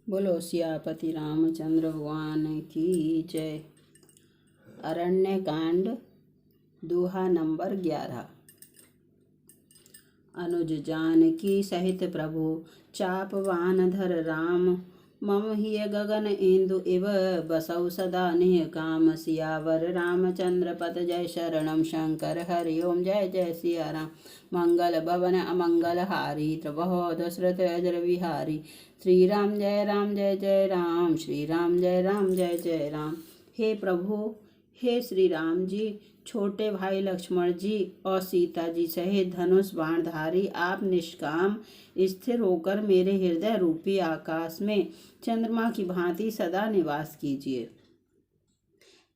बोलो सियापति रामचंद्र भगवान की जय। अरण्य कांड दोहा नंबर 11। अनुज जानकी सहित प्रभु चाप वानधर राम, मम हिय गगन इंदु इव बसौ सदा निह काम। सियावर रामचंद्र पद जय शरणम शंकर हरि ओम। जय जय सिया राम। मंगल भवन अमंगल हारी, त्रबहो दशरथ अजर विहारी। श्री राम जय जय राम, श्री राम जय जय राम। हे प्रभु, हे श्री राम जी, छोटे भाई लक्ष्मण जी और सीता जी सहित धनुष बाणधारी आप निष्काम स्थिर होकर मेरे हृदय रूपी आकाश में चंद्रमा की भांति सदा निवास कीजिए।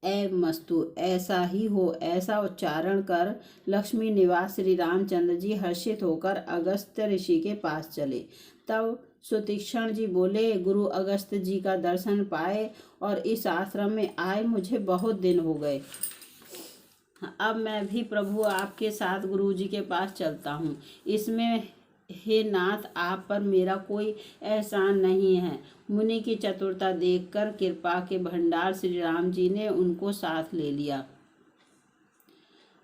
ए मस्तु ऐसा ही हो, ऐसा उच्चारण कर लक्ष्मी निवास श्री रामचंद्र जी हर्षित होकर अगस्त्य ऋषि के पास चले। तब सुतीक्षण जी बोले, गुरु अगस्त्य जी का दर्शन पाए और इस आश्रम में आए मुझे बहुत दिन हो गए। अब मैं भी प्रभु आपके साथ गुरु जी के पास चलता हूँ। इसमें हे नाथ, आप पर मेरा कोई एहसान नहीं है। मुनि की चतुरता देखकर कृपा के भंडार श्री राम जी ने उनको साथ ले लिया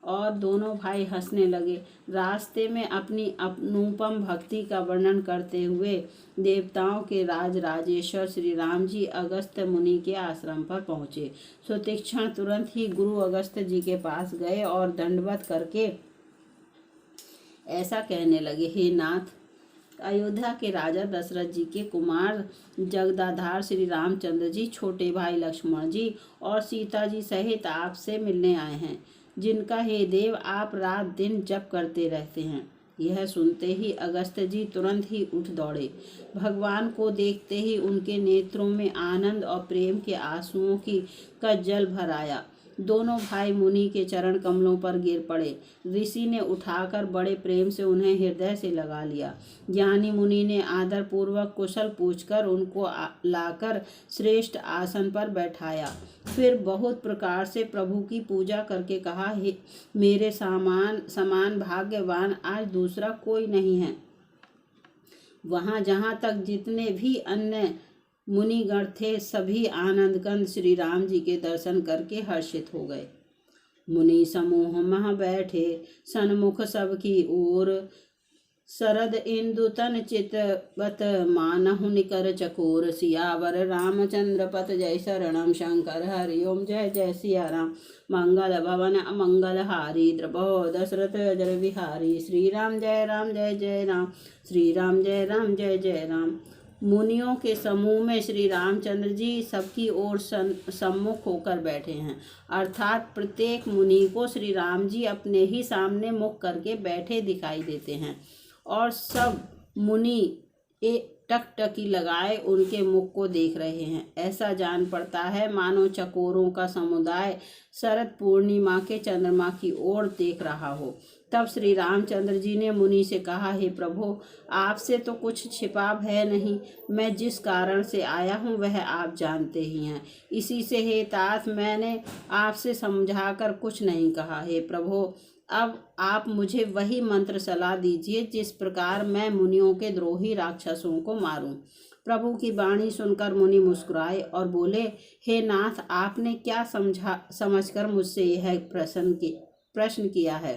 और दोनों भाई हंसने लगे। रास्ते में अपनी अनुपम भक्ति का वर्णन करते हुए देवताओं के राजेश्वर श्री राम जी अगस्त्य मुनि के आश्रम पर पहुँचे। सुतीक्षण तुरंत ही गुरु अगस्त्य जी के पास गए और दंडवत करके ऐसा कहने लगे, हे नाथ, अयोध्या के राजा दशरथ जी के कुमार जगदाधार श्री रामचंद्र जी छोटे भाई लक्ष्मण जी और सीता जी सहित आपसे मिलने आए हैं, जिनका हे देव आप रात दिन जप करते रहते हैं। यह सुनते ही अगस्त्य जी तुरंत ही उठ दौड़े। भगवान को देखते ही उनके नेत्रों में आनंद और प्रेम के आंसुओं का जल भर आया। दोनों भाई मुनि के चरण कमलों पर गिर पड़े। ऋषि ने उठाकर बड़े प्रेम से उन्हें हृदय से लगा लिया। ज्ञानी मुनि ने आदर पूर्वक कुशल पूछकर उनको लाकर श्रेष्ठ आसन पर बैठाया। फिर बहुत प्रकार से प्रभु की पूजा करके कहा, हे मेरे समान भाग्यवान आज दूसरा कोई नहीं है। वहाँ जहाँ तक जितने भी अन्य मुनिगण थे सभी आनंदकंद श्री राम जी के दर्शन करके हर्षित हो गए। मुनि समूह मह बैठे सन्मुख सबकी ओर, शरद इंदु तन चितवत मानहु निकर चकोर। सियावर रामचंद्र पत जय शरणम शंकर हरि ओम। जय जय सिया राम। मंगल भवन अमंगल हारी, द्रबहो दशरथ अजर विहारी। श्री राम जय जय राम, श्री राम जय जय राम। मुनियों के समूह में श्री रामचंद्र जी सबकी ओर सम्मुख होकर बैठे हैं, अर्थात प्रत्येक मुनि को श्री राम जी अपने ही सामने मुख करके बैठे दिखाई देते हैं और सब मुनि टकटकी लगाए उनके मुख को देख रहे हैं। ऐसा जान पड़ता है मानो चकोरों का समुदाय शरद पूर्णिमा के चंद्रमा की ओर देख रहा हो। तब श्री रामचंद्र जी ने मुनि से कहा, हे प्रभु, आपसे तो कुछ छिपा है नहीं। मैं जिस कारण से आया हूँ वह आप जानते ही हैं। इसी से हे तात मैंने आपसे समझाकर कुछ नहीं कहा। हे प्रभु, अब आप मुझे वही मंत्र सलाह दीजिए जिस प्रकार मैं मुनियों के द्रोही राक्षसों को मारूं। प्रभु की वाणी सुनकर मुनि मुस्कुराए और बोले, हे नाथ, आपने क्या समझकर मुझसे यह प्रश्न किया है।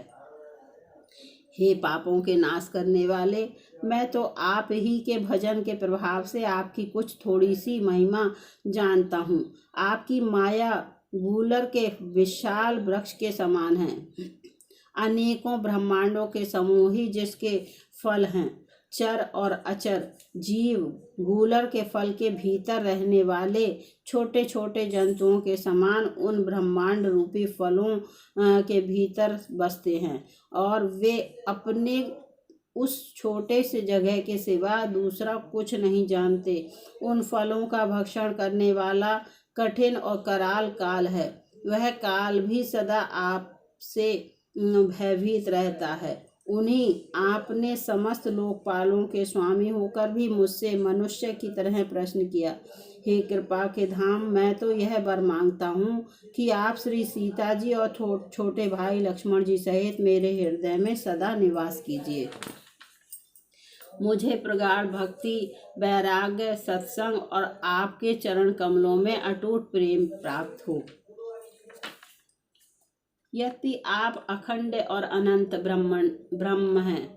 हे पापों के नाश करने वाले, मैं तो आप ही के भजन के प्रभाव से आपकी कुछ थोड़ी सी महिमा जानता हूँ। आपकी माया गूलर के विशाल वृक्ष के समान है। अनेकों ब्रह्मांडों के समूह ही जिसके फल हैं। चर और अचर जीव गूलर के फल के भीतर रहने वाले छोटे छोटे जंतुओं के समान उन ब्रह्मांड रूपी फलों के भीतर बसते हैं और वे अपने उस छोटे से जगह के सिवा दूसरा कुछ नहीं जानते। उन फलों का भक्षण करने वाला कठिन और कराल काल है। वह काल भी सदा आपसे भयभीत रहता है। उन्हीं आपने समस्त लोकपालों के स्वामी होकर भी मुझसे मनुष्य की तरह प्रश्न किया। हे कृपा के धाम, मैं तो यह वर मांगता हूँ कि आप श्री सीता जी और छोटे भाई लक्ष्मण जी सहित मेरे हृदय में सदा निवास कीजिए। मुझे प्रगाढ़ भक्ति, वैराग्य, सत्संग और आपके चरण कमलों में अटूट प्रेम प्राप्त हो। यदि आप अखंड और अनंत ब्रह्म हैं,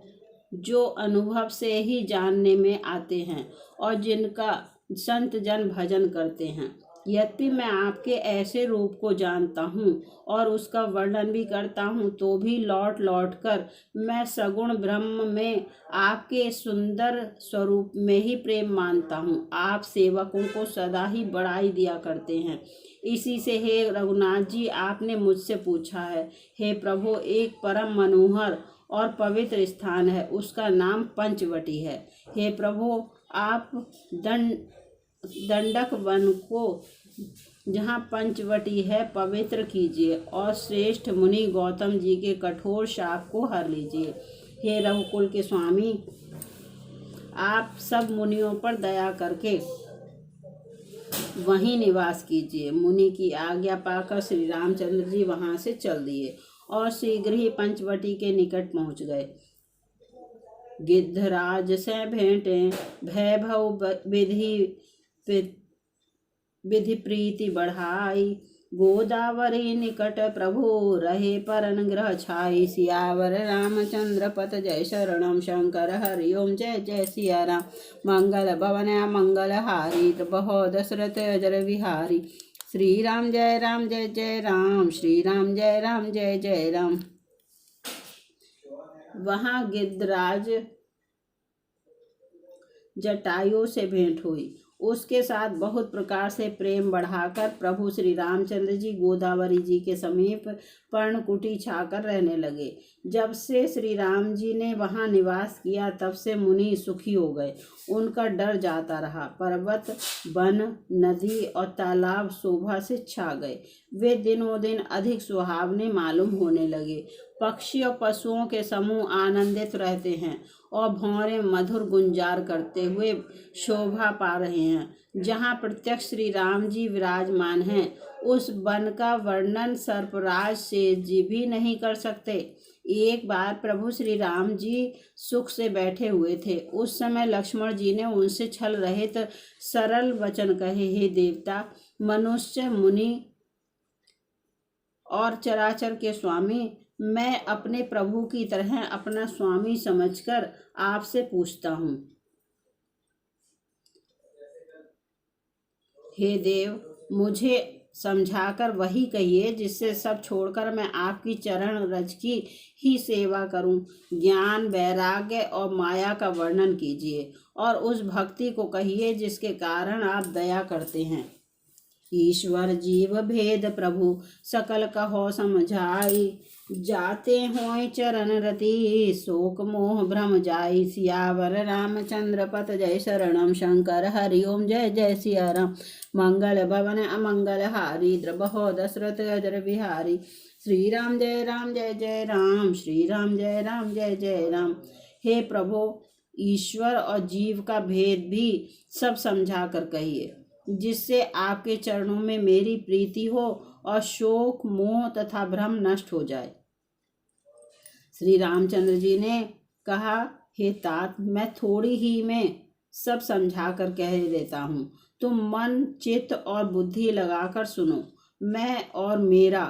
जो अनुभव से ही जानने में आते हैं और जिनका संत जन भजन करते हैं, यद्यपि मैं आपके ऐसे रूप को जानता हूँ और उसका वर्णन भी करता हूँ, तो भी लौट लौट कर मैं सगुण ब्रह्म में आपके सुंदर स्वरूप में ही प्रेम मानता हूँ। आप सेवकों को सदा ही बढ़ाई दिया करते हैं। इसी से हे रघुनाथ जी, आपने मुझसे पूछा है, हे प्रभु, एक परम मनोहर और पवित्र स्थान है, उसका नाम पंचवटी है। हे प्रभु, आप दंडक वन को, जहाँ पंचवटी है, पवित्र कीजिए और श्रेष्ठ मुनि गौतम जी के कठोर शाप को हर लीजिए। हे रघुकुल के स्वामी, आप सब मुनियों पर दया करके वहीं निवास कीजिए। मुनि की आज्ञा पाकर श्री रामचंद्र जी वहां से चल दिए और शीघ्र ही पंचवटी के निकट पहुंच गए। गिद्धराज से भेंटे, भैभव विधि प्रीति बढ़ाई, गोदावरी निकट प्रभु रहे पर अनुग्रह छाई। सियावर रामचंद्र पत जय शरणम, शंकर हरि ओम जय जय सिया राम। मंगल भवन मंगल हारी, बहो दशरथ अजर विहारी। श्री राम जय जय राम, श्री राम जय जय राम। वहाँ गिद्धराज जटायु से भेंट हुई। उसके साथ बहुत प्रकार से प्रेम बढ़ाकर प्रभु श्री रामचंद्र जी गोदावरी जी के समीप पर्णकुटी छाकर रहने लगे। जब से श्री राम जी ने वहां निवास किया, तब से मुनि सुखी हो गए। उनका डर जाता रहा। पर्वत, वन, नदी और तालाब शोभा से छा गए। वे दिनों दिन अधिक सुहावने मालूम होने लगे। पक्षी और पशुओं के समूह आनंदित रहते हैं और भौरे मधुर गुंजार करते हुए शोभा पा रहे हैं। जहाँ प्रत्यक्ष श्री राम जी विराजमान हैं, उस वन का वर्णन सर्पराज शेष जी भी नहीं कर सकते। एक बार प्रभु श्री राम जी सुख से बैठे हुए थे। उस समय लक्ष्मण जी ने उनसे छल रहित सरल वचन कहे, हे देवता, मनुष्य, मुनि और चराचर के स्वामी, मैं अपने प्रभु की तरह अपना स्वामी समझकर आपसे पूछता हूँ। हे देव, मुझे समझाकर वही कहिए जिससे सब छोड़कर मैं आपकी चरण रज की ही सेवा करूं। ज्ञान, वैराग्य और माया का वर्णन कीजिए और उस भक्ति को कहिए जिसके कारण आप दया करते हैं। ईश्वर जीव भेद प्रभु सकल कहो समझाई, जाते होय चरण रति शोक मोह भ्रम जाई। सियावर रामचंद्र पत जय शरणम, शंकर हरि ओम जय जय सिया राम। मंगल भवन अमंगल हारी, द्रबहो दशरथ अजर विहारी। श्री राम जय जय राम, श्री राम जय जय राम। हे प्रभु, ईश्वर और जीव का भेद भी सब समझा कर कहिए, जिससे आपके चरणों में मेरी प्रीति हो और शोक, मोह तथा भ्रम नष्ट हो जाए। श्री रामचंद्र जी ने कहा, हे तात, मैं थोड़ी ही में सब समझा कर कह देता हूँ। तुम मन, चित्त और बुद्धि लगाकर सुनो। मैं और मेरा,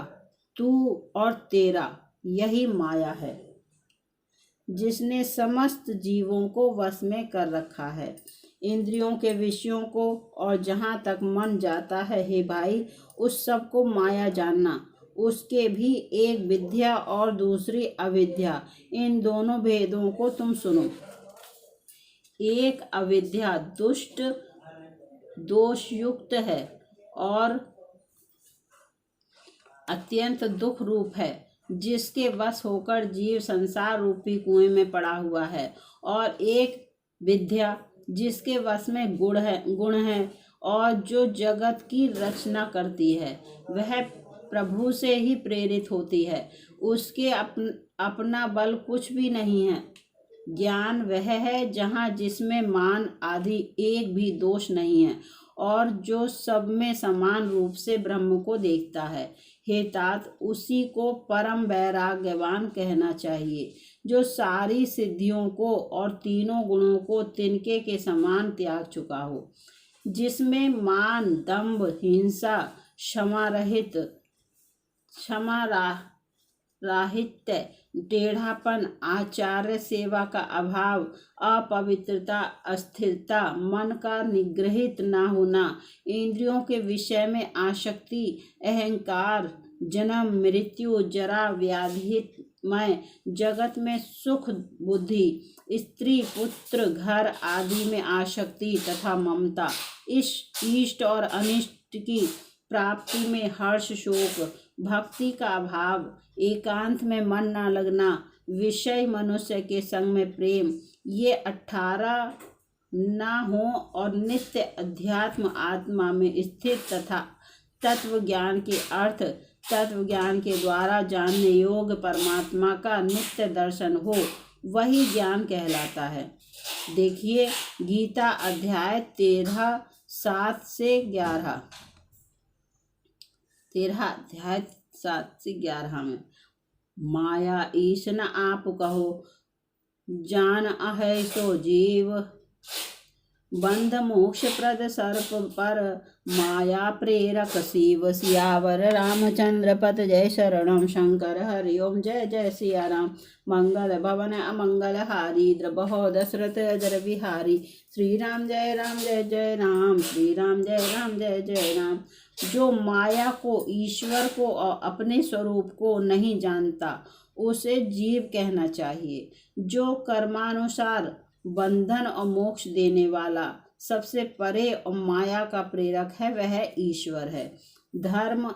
तू और तेरा, यही माया है जिसने समस्त जीवों को वश में कर रखा है। इंद्रियों के विषयों को और जहाँ तक मन जाता है, हे भाई, उस सब को माया जानना। उसके भी एक विद्या और दूसरी अविद्या, इन दोनों भेदों को तुम सुनो। एक अविद्या दुष्ट, दोषयुक्त है और अत्यंत दुख रूप है, जिसके वश होकर जीव संसार रूपी कुएं में पड़ा हुआ है। और एक विद्या जिसके वश में गुण है और जो जगत की रचना करती है, वह प्रभु से ही प्रेरित होती है। उसके अपना बल कुछ भी नहीं है। ज्ञान वह है जहाँ जिसमें मान आदि एक भी दोष नहीं है और जो सब में समान रूप से ब्रह्म को देखता है। हे तात, उसी को परम वैराग्यवान कहना चाहिए, जो सारी सिद्धियों को और तीनों गुणों को तिनके के समान त्याग चुका हो, जिसमें मान, दंभ, हिंसा, राहित्य, टेढ़ापन, आचार्य सेवा का अभाव, अपवित्रता, अस्थिरता, मन का निग्रहित न होना, इंद्रियों के विषय में आसक्ति, अहंकार, जन्म, मृत्यु, जरा, व्याधिमय जगत में सुख बुद्धि, स्त्री, पुत्र, घर आदि में आसक्ति तथा ममता, इष्ट और अनिष्ट की प्राप्ति में हर्ष शोक, भक्ति का अभाव, एकांत में मन न लगना, विषय मनुष्य के संग में प्रेम, ये 18 न हो और नित्य अध्यात्म आत्मा में स्थित तथा तत्व ज्ञान के अर्थ तत्व ज्ञान के द्वारा जानने योग्य परमात्मा का नित्य दर्शन हो, वही ज्ञान कहलाता है। देखिए गीता अध्याय 13 7 से 11। 13 अध्याय 7 से 11 में माया ईश न आप कहो, जान अहै सो जीव, बंध मोक्ष प्रद सर्प पर, माया प्रेरक शिव, सियावर रामचंद्र पत जय शरणम शंकर हरि ओम जय जय सिया राम। मंगल भवन अमंगल हारी, द्रबहो दशरथ अजर बिहारी, श्री राम जय जय राम, श्री राम जय जय राम। जो माया को, ईश्वर को और अपने स्वरूप को नहीं जानता उसे जीव कहना चाहिए। जो कर्मानुसार बंधन और मोक्ष देने वाला, सबसे परे और माया का प्रेरक है, वह ईश्वर है। धर्म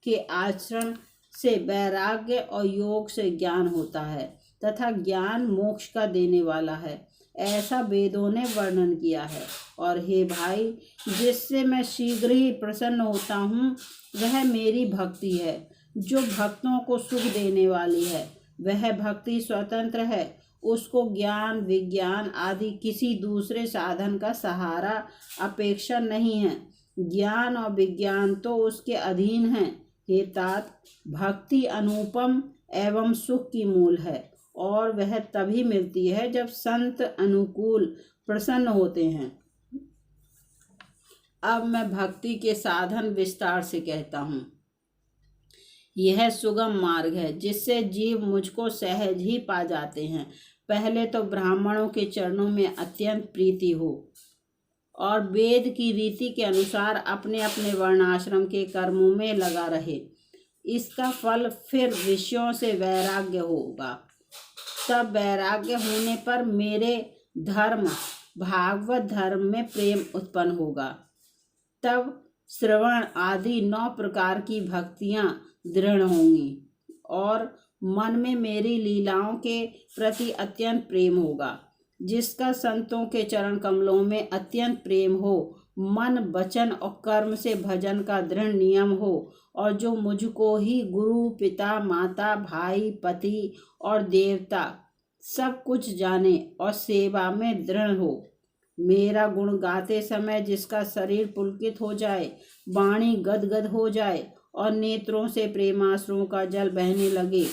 के आचरण से वैराग्य और योग से ज्ञान होता है तथा ज्ञान मोक्ष का देने वाला है, ऐसा वेदों ने वर्णन किया है। और हे भाई, जिससे मैं शीघ्र ही प्रसन्न होता हूँ वह मेरी भक्ति है, जो भक्तों को सुख देने वाली है। वह भक्ति स्वतंत्र है, उसको ज्ञान विज्ञान आदि किसी दूसरे साधन का सहारा अपेक्षा नहीं है। ज्ञान और विज्ञान तो उसके अधीन हैं। हे तात, भक्ति अनुपम एवं सुख की मूल है और वह तभी मिलती है जब संत अनुकूल प्रसन्न होते हैं। अब मैं भक्ति के साधन विस्तार से कहता हूँ। यह सुगम मार्ग है जिससे जीव मुझको सहज ही पा जाते हैं। पहले तो ब्राह्मणों के चरणों में अत्यंत प्रीति हो और वेद की रीति के अनुसार अपने अपने वर्णाश्रम के कर्मों में लगा रहे। इसका फल फिर विषयों से वैराग्य होगा। तब वैराग्य होने पर मेरे धर्म भागवत धर्म में प्रेम उत्पन्न होगा। तब श्रवण आदि 9 प्रकार की भक्तियां दृढ़ होंगी और मन में मेरी लीलाओं के प्रति अत्यंत प्रेम होगा। जिसका संतों के चरण कमलों में अत्यंत प्रेम हो, मन वचन और कर्म से भजन का दृढ़ नियम हो और जो मुझको ही गुरु पिता माता भाई पति और देवता सब कुछ जाने और सेवा में दृढ़ हो। मेरा गुण गाते समय जिसका शरीर पुलकित हो जाए, वाणी गदगद हो जाए और नेत्रों से प्रेमाश्रुओं का जल बहने लगे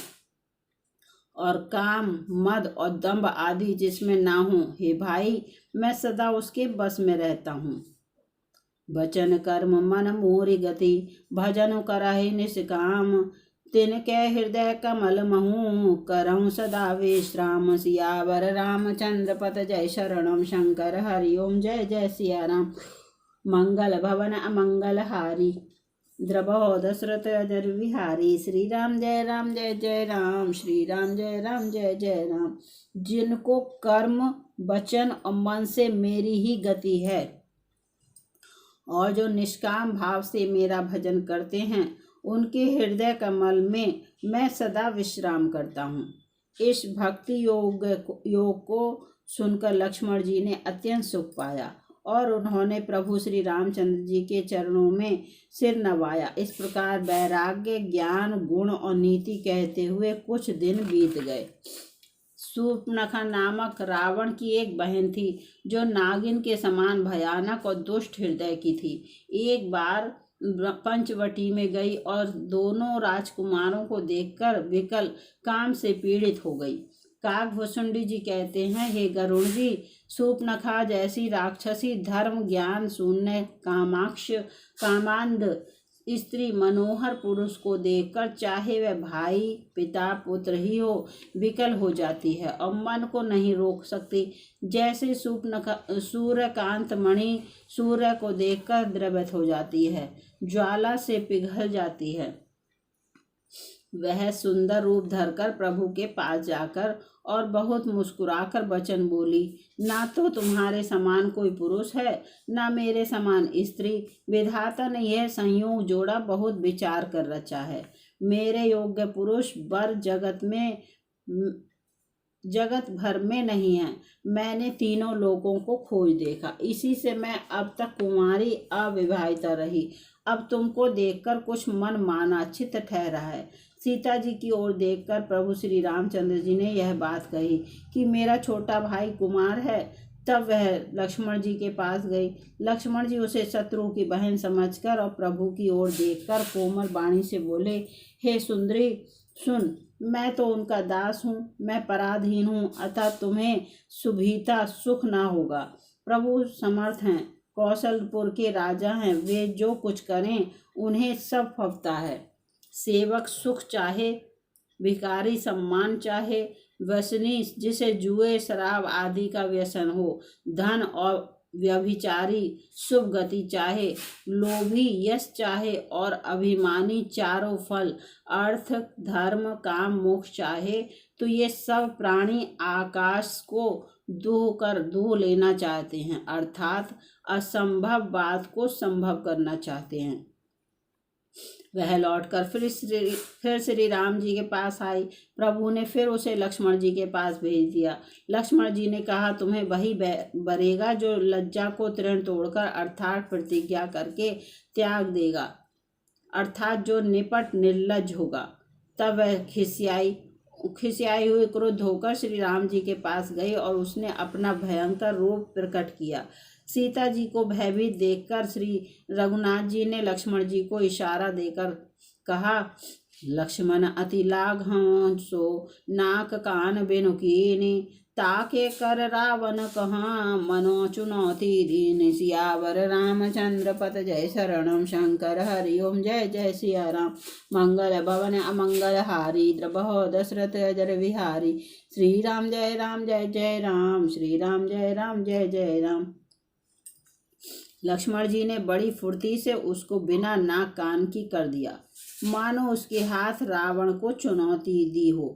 और काम मद और दंभ आदि जिसमें ना हो, हे भाई, मैं सदा उसके बस में रहता हूँ। वचन कर्म मन मोरी गति, भजन करहि निष्काम, तिनके हृदय कमल महू, करहु सदा विश्राम। सियावर रामचंद्र पत जय शरणम शंकर हरि ओम जय जय सिया राम। मंगल भवन अमंगल हारी, द्रबहो दशरथ अजर विहारी, श्री राम जय जय राम, श्री राम जय जय राम। जिनको कर्म वचन और मन से मेरी ही गति है और जो निष्काम भाव से मेरा भजन करते हैं, उनके हृदय कमल में मैं सदा विश्राम करता हूँ। इस भक्ति योग को सुनकर लक्ष्मण जी ने अत्यंत सुख पाया और उन्होंने प्रभु श्री रामचंद्र जी के चरणों में सिर नवाया। इस प्रकार वैराग्य ज्ञान गुण और नीति कहते हुए कुछ दिन बीत गए। सूर्पनखा नामक रावण की एक बहन थी जो नागिन के समान भयानक और दुष्ट हृदय की थी। एक बार पंचवटी में गई और दोनों राजकुमारों को देखकर विकल काम से पीड़ित हो गई। काकभुसुंडी जी कहते हैं, हे गरुण जी, शूर्पणखा जैसी राक्षसी, धर्म ज्ञान शून्य, कामाक्ष, कामांध स्त्री मनोहर पुरुष को देखकर चाहे वह भाई पिता पुत्र ही हो विकल हो जाती है और मन को नहीं रोक सकती। जैसे सूर्यकांत मणि सूर्य को देखकर द्रवित हो जाती है, ज्वाला से पिघल जाती है। वह सुंदर रूप धरकर प्रभु के पास जाकर और बहुत मुस्कुराकर वचन बोली, ना तो तुम्हारे समान कोई पुरुष है, ना मेरे समान स्त्री। विधाता ने यह संयोग जोड़ा बहुत विचार कर रचा है। मेरे योग्य पुरुष वर जगत भर में नहीं है। मैंने तीनों लोगों को खोज देखा, इसी से मैं अब तक कुंवारी अविवाहिता रही। अब तुमको देखकर कुछ मन माना चित्त ठहरा है। सीता जी की ओर देखकर प्रभु श्री रामचंद्र जी ने यह बात कही कि मेरा छोटा भाई कुमार है। तब वह लक्ष्मण जी के पास गई। लक्ष्मण जी उसे शत्रु की बहन समझकर और प्रभु की ओर देखकर कोमल वाणी से बोले, हे सुंदरी सुन, मैं तो उनका दास हूँ, मैं पराधीन हूँ, अतः तुम्हें सुभीता सुख ना होगा। प्रभु समर्थ हैं, कौशलपुर के राजा हैं, वे जो कुछ करें उन्हें सब फबता है। सेवक सुख चाहे, भिखारी सम्मान चाहे, वसनी जिसे जुए शराब आदि का व्यसन हो, धन और व्यभिचारी शुभ गति चाहे, लोभी यश चाहे और अभिमानी चारों फल अर्थ धर्म काम मोक्ष चाहे, तो ये सब प्राणी आकाश को दूह लेना चाहते हैं, अर्थात असंभव बात को संभव करना चाहते हैं। वह लौटकर फिर श्री राम जी के पास आई। प्रभु ने फिर उसे लक्ष्मण जी के पास भेज दिया। लक्ष्मण जी ने कहा, तुम्हें वही बरेगा जो लज्जा को तृण तोड़कर अर्थात प्रतिज्ञा करके त्याग देगा, अर्थात जो निपट निर्लज होगा। तब वह खिसियाई हुई क्रुद्ध होकर श्री राम जी के पास गई और उसने अपना भयंकर रूप प्रकट किया। सीता जी को भयभीत देखकर श्री रघुनाथ जी ने लक्ष्मण जी को इशारा देकर कहा, लक्ष्मण अति लाघव सो नाक कान बेनुकीनी, ताके कर रावण कहाँ मनो चुनौती दीन। सियावर रामचंद्र पत जय शरणम, शंकर हरि ओम जय जय सिया राम। मंगल भवन अमंगल हारी, द्रबहो दशरथ अजर विहारी। श्री राम जय जय राम, श्री राम जय जय राम। लक्ष्मण जी ने बड़ी फुर्ती से उसको बिना नाक कान की कर दिया, मानो उसके हाथ रावण को चुनौती दी हो।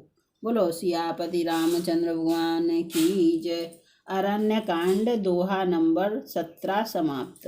बोलो सियापति रामचंद्र भगवान की जय। अरण्य कांड दोहा नंबर 17 समाप्त।